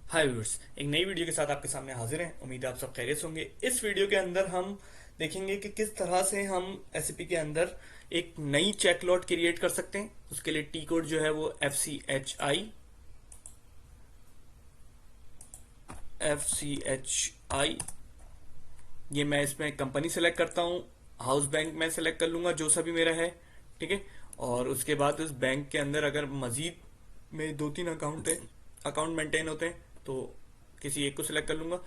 हाय viewers, एक नई video के साथ आपके सामने हाजिर हैं। उम्मीद है आप सब खैरियत से होंगे। इस वीडियो के अंदर हम देखेंगे कि किस तरह से हम एसएपी के अंदर एक नई चेक लॉट क्रिएट कर सकते हैं। उसके लिए टी कोड जो है वो एफ सी एच आई। ये मैं इसमें कंपनी सेलेक्ट करता हूँ। हाउस बैंक मैं सेलेक्ट कर लूंगा जो सा भी मेरा है। ठीक है। और उसके बाद उस बैंक के अंदर अगर मजीद में दो तीन अकाउंट मेंटेन होते हैं तो किसी एक को सिलेक्ट कर लूंगा।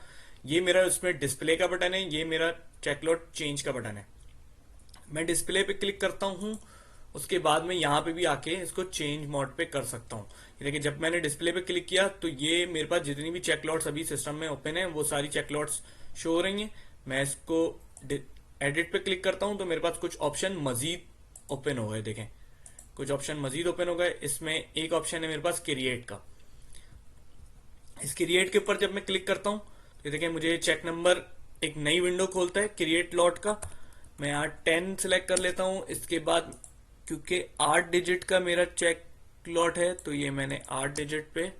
ये मेरा उसमें डिस्प्ले का बटन है, ये मेरा चेकलॉट चेंज का बटन है। मैं डिस्प्ले पे क्लिक करता हूँ। उसके बाद में यहाँ पे भी आके इसको चेंज मोड पे कर सकता हूँ। ये देखिए, जब मैंने डिस्प्ले पे क्लिक किया तो ये मेरे पास जितनी भी चेकलॉट्स अभी सिस्टम में ओपन है वो सारी चेकलॉट्स शो हो रही हैं। मैं इसको एडिट पे क्लिक करता हूँ तो मेरे पास कुछ ऑप्शन मजीद ओपन हो गए। देखें, कुछ ऑप्शन मजीद ओपन हो गए। इसमें एक ऑप्शन है मेरे पास क्रिएट का। इस क्रिएट के ऊपर जब मैं क्लिक करता हूँ तो देखिए मुझे चेक नंबर एक नई विंडो खोलता है क्रिएट लॉट का। मैं यहाँ 10 सेलेक्ट कर लेता हूँ। इसके बाद क्योंकि 8 डिजिट का मेरा चेक लॉट है तो ये मैंने 8 डिजिट पे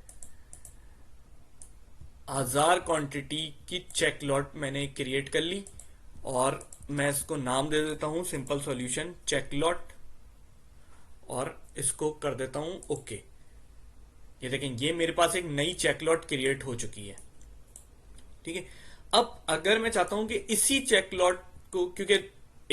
1000 क्वांटिटी की चेक लॉट मैंने क्रिएट कर ली। और मैं इसको नाम दे देता हूँ सिंपल सॉल्यूशन चेक लॉट और इसको कर देता हूँ ओके। ये देखें, ये मेरे पास एक नई चेकलॉट क्रिएट हो चुकी है। ठीक है। अब अगर मैं चाहता हूं कि इसी चेकलॉट को, क्योंकि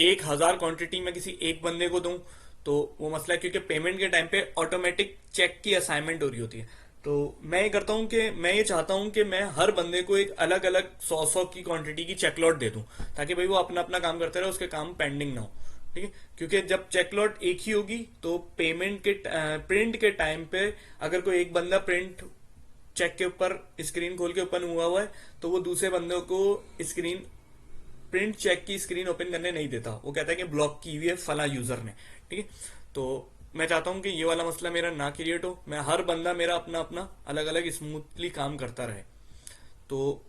1000 क्वांटिटी में किसी एक बंदे को दूं तो वो मसला है, क्योंकि पेमेंट के टाइम पे ऑटोमेटिक चेक की असाइनमेंट हो रही होती है। तो मैं ये करता हूं कि मैं ये चाहता हूं कि मैं हर बंदे को एक अलग अलग 100 की क्वांटिटी की चेकलॉट दे दूं, ताकि भाई वो अपना अपना काम करते रहे, उसके काम पेंडिंग ना हो। ठीक है। क्योंकि जब चेकलॉट एक ही होगी तो पेमेंट के प्रिंट के टाइम पे अगर कोई एक बंदा प्रिंट चेक के ऊपर स्क्रीन खोल के ओपन हुआ है तो वो दूसरे बंदों को स्क्रीन प्रिंट चेक की स्क्रीन ओपन करने नहीं देता। वो कहता है कि ब्लॉक की हुई है फला यूजर ने। ठीक है। तो मैं चाहता हूं कि ये वाला मसला मेरा ना क्रिएट हो। मैं हर बंदा मेरा अपना अपना अलग अलग स्मूथली काम करता रहे। तो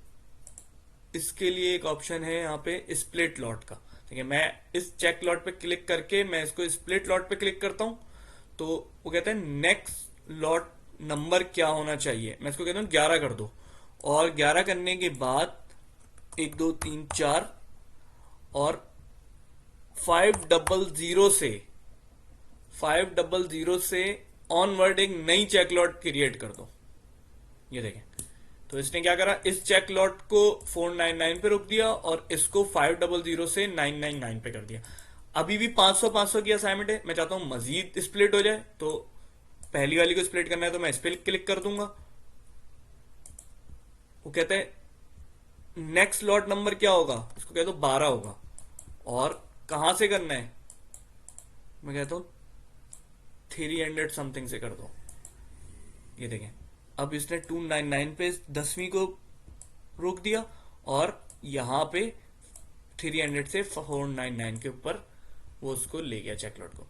इसके लिए एक ऑप्शन है यहाँ पे स्प्लिट लॉट का। ठीक है। मैं इस चेक लॉट पे क्लिक करके मैं इसको स्प्लिट लॉट पे क्लिक करता हूँ तो वो कहते हैं नेक्स्ट लॉट नंबर क्या होना चाहिए। मैं इसको कहता हूँ 11 कर दो। और 11 करने के बाद 1 2 3 4 और 500 से ऑनवर्ड एक नई चेकलॉट क्रिएट कर दो। ये देखें, तो इसने क्या करा, इस चेक लॉट को 499 पे रोक दिया और इसको 500 से 999 पे कर दिया। अभी भी 500 500 की असाइनमेंट है। मैं चाहता हूं मजीद स्प्लिट हो जाए, तो पहली वाली को स्प्लिट करना है तो मैं इस पर क्लिक कर दूंगा। वो कहते हैं नेक्स्ट लॉट नंबर क्या होगा, इसको कहते हो 12 होगा। और कहां से करना है, मैं कहता हूं 300 समथिंग से कर दो। ये देखें, अब इसने 299 पे 10वीं को रोक दिया और यहाँ पे 300 से 499 के ऊपर वो उसको ले गया चेकलॉट को।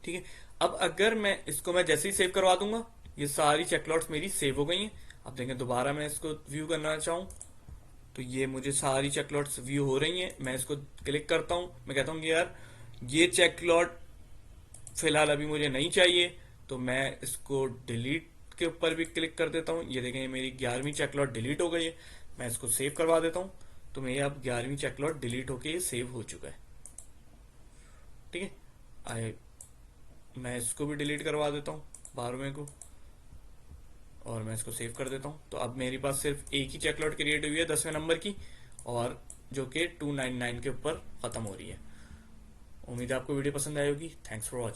ठीक है। अब अगर मैं इसको मैं जैसे ही सेव करवा दूंगा, ये सारी चेकलॉट्स मेरी सेव हो गई हैं। अब देखें, दोबारा मैं इसको व्यू करना चाहूँ तो ये मुझे सारी चेकलॉट्स व्यू हो रही हैं। मैं इसको क्लिक करता हूँ, मैं कहता हूँ कि यार ये चेकलॉट फिलहाल अभी मुझे नहीं चाहिए, तो मैं इसको डिलीट के ऊपर भी क्लिक कर देता हूँ। ये देखें, मेरी 11वीं चेकलॉट डिलीट हो गई है। मैं इसको सेव करवा देता हूँ तो मेरी अब 11वीं चेकलॉट डिलीट होके ये सेव हो चुका है। ठीक है। आई मैं इसको भी डिलीट करवा देता हूँ 12वें को, और मैं इसको सेव कर देता हूँ। तो अब मेरे पास सिर्फ एक ही चेकलॉट क्रिएट हुई है 10वें नंबर की, और जो कि 299 के ऊपर खत्म हो रही है। उम्मीद है आपको वीडियो पसंद आई होगी। Thanks for watching.